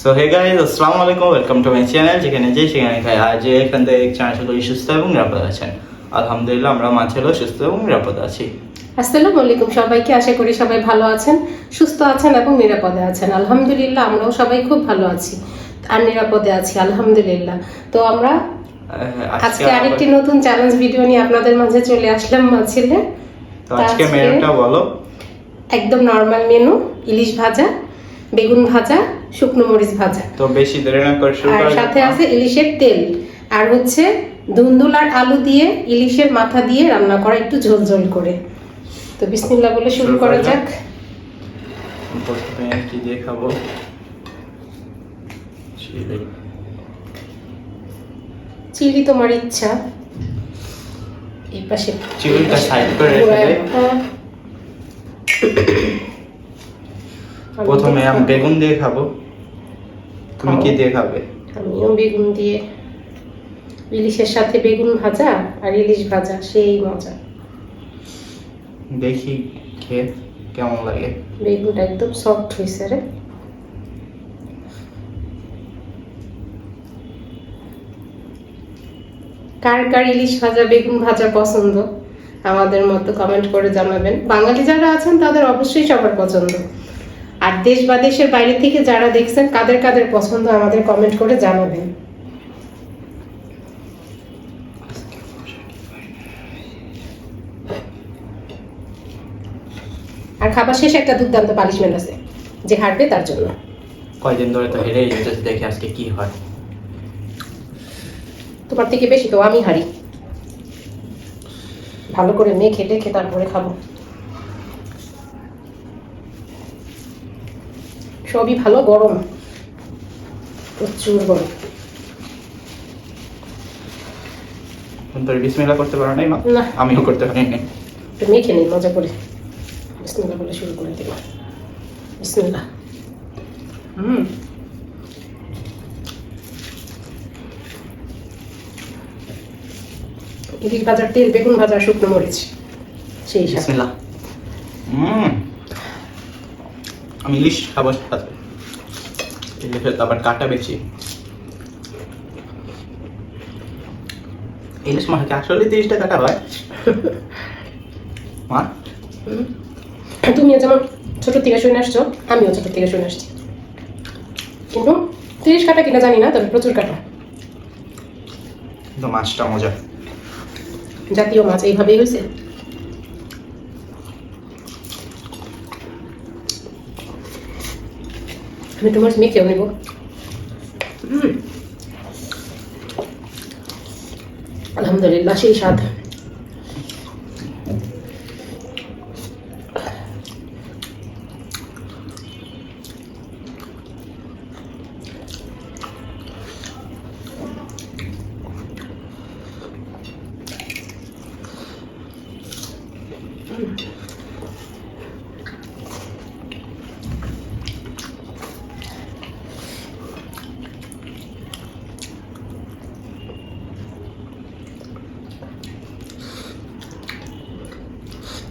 So hey guys, আসসালামু আলাইকুম, welcome to my channel. যেখানে যে সেখানে খাই। আজ এখান থেকে এক চ্যানেল করি সুস্থ এবং নিরাপদ আছেন। আলহামদুলিল্লাহ আমরা মাঝেও সুস্থ এবং নিরাপদ আছি। আসসালামু আলাইকুম সবাইকে, আশা করি সবাই ভালো আছেন, সুস্থ আছেন এবং নিরাপদে আছেন। আলহামদুলিল্লাহ আমরাও সবাই খুব ভালো আছি আর নিরাপদে আছি আলহামদুলিল্লাহ। তো আমরা আজকে আরেকটি নতুন চ্যালেঞ্জ ভিডিও নিয়ে আপনাদের মাঝে চলে আসলাম মাঝিলে। তো আজকে মেনুটা বলো। একদম নরমাল মেনু, ইলিশ ভাজা, বেগুন ভাজা, শুকনো মরিচ ভাজা। তো বেশি দেরি না করে শুরু করা যাক। সাথে আছে ইলিশের তেল আর হচ্ছে ধুন্দুল আর আলু দিয়ে ইলিশের মাথা দিয়ে রান্না করা, একটু ঝোল ঝোল করে। তো বিসমিল্লাহ বলে শুরু করা যাক। প্রথমে কি দিয়ে খাবো? চিলি তোমার ইচ্ছা। এই পাশে চিলিটা সাইড করে রেখে দে। প্রথমে আমি বেগুন দিয়ে খাবো, তুমি কি দিয়ে খাবে? আমিও বেগুন দিয়ে। ইলিশের সাথে বেগুন ভাজা আর ইলিশ ভাজা সেই মজা। দেখি খেয়ে কেমন লাগে। বেগুনটা একদম সফট হয়েছে রে। কার কার ইলিশ ভাজা বেগুন ভাজা পছন্দ আমাদের মতো কমেন্ট করে জানাবেন। বাঙালি যারা আছেন তাদের অবশ্যই সবার পছন্দ, আর দেশ বা দেশের বাইরে থেকে যারা দেখছেন কাদের কাদের পছন্দ আমাদের কমেন্ট করে জানাবেন। আর খাবার শেষে একটা দুর্দান্ত পানিশমেন্ট আছে, যে হারবে তার জন্য। কয়দিন ধরে তো হেরেই যেতেছে, দেখি আজকে কি হয়। তোমার থেকে বেশি তো আমি হারি। ভালো করে মেখে টেখে তারপরে খাবো। সবই ভালো, গরম, প্রচুর গরম। তোর বিসমিল্লাহ করতে পারো নাই মা? না, আমিও করতে পারি নাই। একটু মেখে নিই মজা করে। বিসমিল্লাহ বলে শুরু করে দিলাম। বিসমিল্লাহ। ইলিশ ভাজার তেল, বেগুন ভাজা, শুকনো মরিচ, সেই সাথে বিসমিল্লাহ। আমি ইলিশ খাবো সাথে। ইলিশের তো আবার কাটা বেশি। ইলিশ মাছকে আসলে 30টা কাটা হয় মা? তুমি যেমন ছোট থেকে শুনে আসছো, আমিও ছোট থেকে শুনে আসছি, কিন্তু 30 কাটা কিনা জানি না, তবে প্রচুর কাটা। কিন্তু মাছটা মজা। জাতীয় মাছ এইভাবেই হয়েছে। আমি তোমার মেখেও নেব। আলহামদুলিল্লাহ সেই স্বাদ।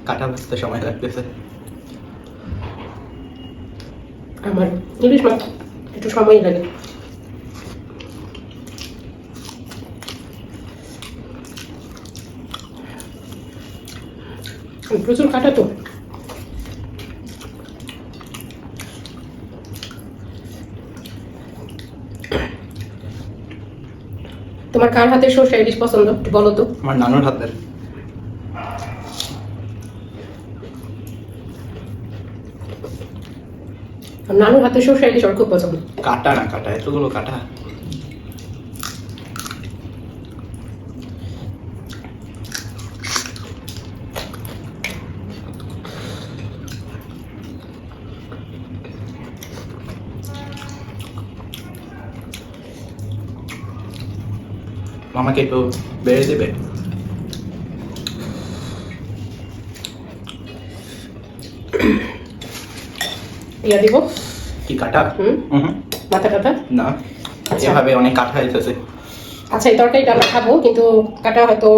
কাটা ভাজতে সময় লাগতেছে। আমার ইলিশ মাছ একটু সময় লাগে। প্রচুর কাটা তো। তোমার কার হাতের সরষে ইলিশ পছন্দ একটু বলো তো? আমার নানুর হাতের। নানুর হাতের সরষে ইলিশ আমার খুব পছন্দ। কাটা না কাটা, এতগুলো কাটা। মামাকে একটু বেড়ে দেবে। ইয়া দিব কি কাটা? মাথা কাটা না, আচ্ছা। এভাবে অনেক কাটা হইতেছে। আচ্ছা, এই তরকারিটা আমরা খাবো, কিন্তু কাটা হয়তো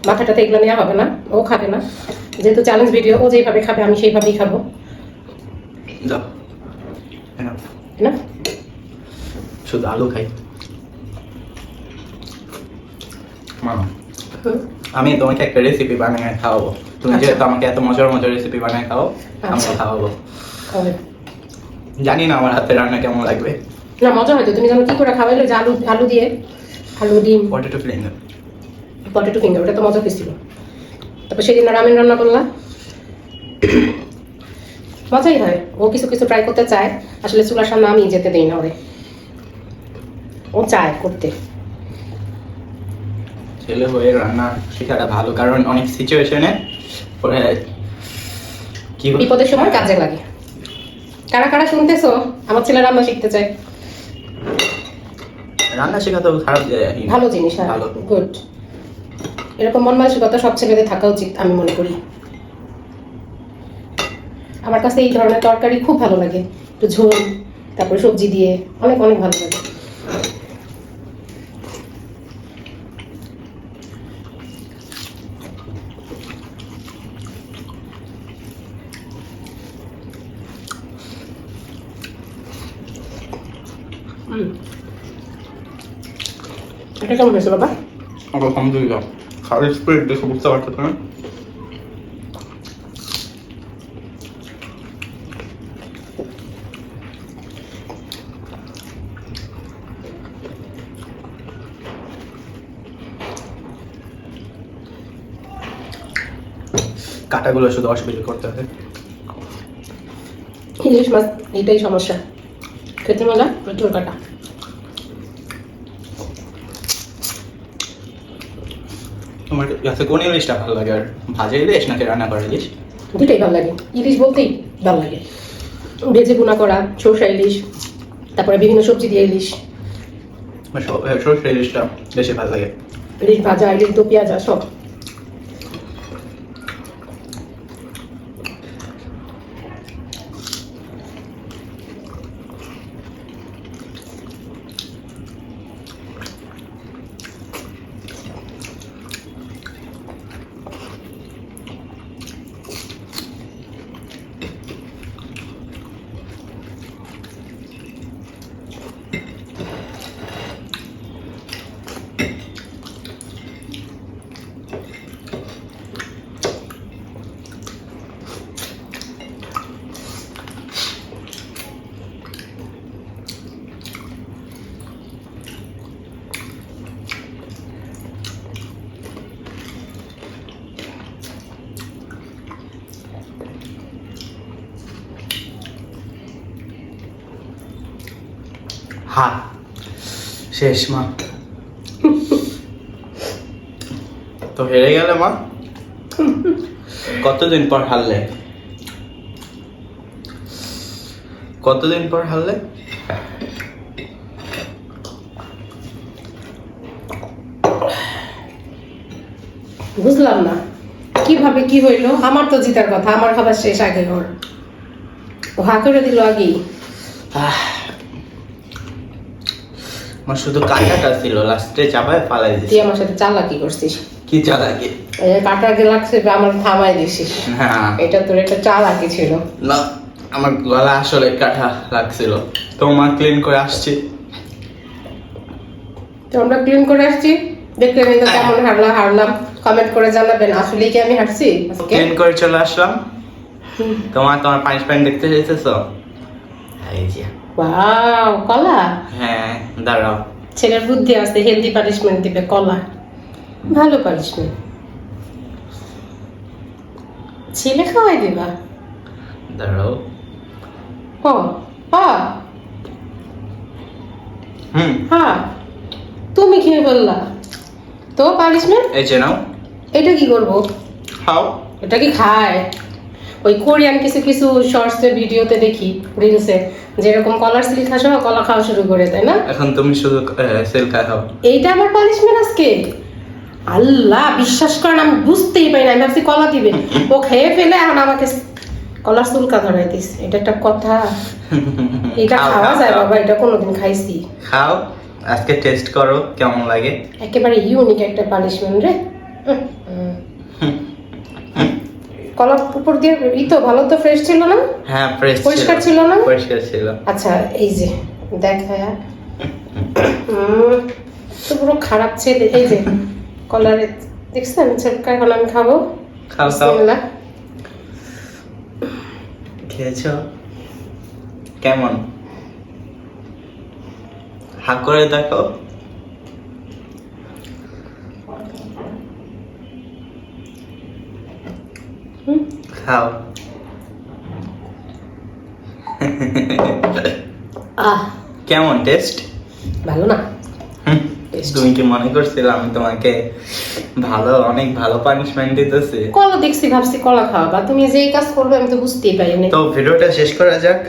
মাথাটাতে এগুলো নেওয়া হবে না, ও খাবে না। যেহেতু চ্যালেঞ্জ ভিডিও, ও যেভাবে খাবে আমি সেইভাবেই খাবো। যাও না শুধু আলু খাই। মা, আমি তোমাকে একটা রেসিপি বানিয়ে খাওয়াবো। তুমি আচ্ছা। যেহেতু আমাকে এত মজার মজার রেসিপি বানিয়ে খাও, আমি আচ্ছা। খাওয়াবো। কবে? জানি না আমার হাতে রান্না কেমন লাগবে। না, মজা হয়তো। তুমি যেন কি করে খাওয়াইলে, যে আলু আলু দিয়ে, আলু ডিম, পটেটো ফিঙ্গার। পটেটো ফিঙ্গার, ওটা তো মজা হয়েছিল। তারপর সেদিন রামেন রান্না করলা, মজাই হয়। ও কিছু কিছু ট্রাই করতে চায়, আসলে চুলার সামনে আমি যেতে দেই না ওরে, ও চায় করতে। ছেলে হয়ে রান্না শেখাটা ভালো, কারণ অনেক সিচুয়েশনে পরে কি বিপদের সময় কাজে লাগে। কারা কারা শুনতেছো আমার ছেলে রান্না শিখতে চায়? রান্না শেখা তো খারাপ যায়, ভালো জিনিস, হ্যাঁ, ভালো। গুড। এরকম মন মানসিকতা সব ছেলেদের থাকা উচিত, আমি মনে করি। আমার কাছে এই ধরনের তরকারি খুব ভালো লাগে, একটু ঝোল, তারপরে সবজি দিয়ে, অনেক অনেক ভালো লাগে। এটা কেমন হয়েছে বাবা? আলহামদুলিল্লাহ। খাবার স্পিড দেখে বুঝতে পারছো তুমি? কাটাগুলো শুধু অসুবিধা করতে হবে। ইলিশ মাছ এইটাই সমস্যা, খেতে মজা, প্রচুর কাটা। তোমার কাছে কোন ইলিশটা ভালো লাগে, আর ভাজা ইলিশ নাকি রান্না করা ইলিশ? দুটাই ভালো লাগে। ইলিশ বলতেই ভালো লাগে, ভেজে গুনা করা সরষা ইলিশ, তারপরে বিভিন্ন সবজি দিয়ে ইলিশ। সরষে ইলিশটা বেশি ভালো লাগে। ইলিশ ভাজা, ইলিশ দো পেঁয়াজা সব। হা, শেষ মা। তো হেরে গেলে মা, কতদিন পর হারলে? কতদিন পর হারলে? বুঝলাম না কিভাবে কি হইলো। আমার তো জিতার কথা, আমার খাবার শেষ আগে ওর, ও হা করে দিল আগেই। আমার শুধু কাটাটা ছিল, লাস্টে চাপায় ফালাই তুই দিছি। আমার সাথে চালাকি করছিস, কি চালাকি? এই যে কাটা আগে লাগছে আমার থামাই দিছিস, না এটা তোর একটা চালাকি ছিল। না, আমার গলা আসলে কাটা লাগছিল, তোমার ক্লিন করে আসছি। তো আমরা ক্লিন করে আসছি, দেখলেন এই তো কেমন হারলাম। কমেন্ট করে জানাবেন আসলে কি আমি হারছি আজকে। ক্লিন করে চলে আসলাম, তোমার পানিশমেন্ট দেখতে চাইতেছো? এই যে ওয়াও, কলা। হ্যাঁ, দাঁড়াও। ছেলের বুদ্ধি আছে, হেলদি পানিশমেন্ট দিবে, কলা ভালো পানিশমেন্ট। ছেলে খাওয়াই দিবা? দাঁড়াও। ও হ্যাঁ হ্যাঁ, তুমি খেয়ে বললা তো পানিশমেন্ট। এই যে নাও, এটা কি করবো? খাও। এটা কি খায়? ওই কোরিয়ান কিছু কিছু শর্টসে ভিডিওতে দেখি, রিলসে, যেরকম কলার সিল খাসো কলা খাওয়া শুরু করে, তাই না? এখন তুমি শুধু সিল্কা খাও। এইটা আমার পানিশমেন্ট আজকে? আল্লাহ, বিশ্বাস করেন আমি বুঝতেই পারি না, আমি ভাবছি কলা দিবে, ও খেয়ে ফেলে এখন আমাকে কলার চুলকা ধরাই দিস। এটা একটা কথা? এটা খাও, খাওয়া খাও, যায় খাও। বাবা? এটা কোনোদিন খাইছি? খাও, আজকে টেস্ট করো কেমন লাগে। একেবারে ইউনিক একটা পানিশমেন্ট রে। কলার উপর দিয়ে ই তো ভালো, তো ফ্রেশ ছিল না? হ্যাঁ, ফ্রেশ পরিষ্কার ছিল না? পরিষ্কার ছিল। আচ্ছা, এই যে দেখায়া তো পুরো খারাপ ছেলে। এই যে কলারে দেখছেন ছেলেটা, এখন আমি খাবো। খাও খাও। বিসমিল্লাহ। খেয়েছো? কেমন? হা করে দেখো। খাও। কেমন টেস্ট? ভালো না? তুমি কি মনে করছিলে আমি তোমাকে অনেক ভালো পানিশমেন্ট দিতেছি? কলা দেখছি, ভাবছি কলা খাওয়াবা, তুমি যেই কাজ করবে আমি তো বুঝতেই পারিনি। তো ভিডিওটা শেষ করা যাক।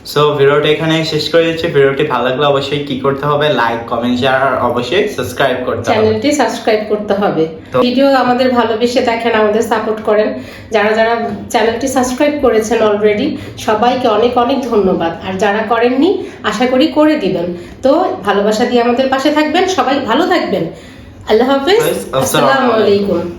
সো ভিডিওটা এখানে শেষ করে দিচ্ছি। ভিডিওটি ভালো লাগলে অবশ্যই কি করতে হবে, লাইক কমেন্ট শেয়ার আর অবশ্যই সাবস্ক্রাইব করতে হবে। চ্যানেলটি সাবস্ক্রাইব করতে হবে। তো- ভিডিও আমাদের ভালোবেসে দেখেন, আমাদের সাপোর্ট করেন। যারা যারা চ্যানেলটি সাবস্ক্রাইব করেছেন অলরেডি, সবাইকে অনেক অনেক ধন্যবাদ। আর যারা করেননি আশা করি করে দিবেন। তো ভালোবাসা দিয়ে আমাদের পাশে থাকবেন, সবাই ভালো থাকবেন। আল্লাহ হাফেজ, আসসালামু আসসালামু আলাইকুম।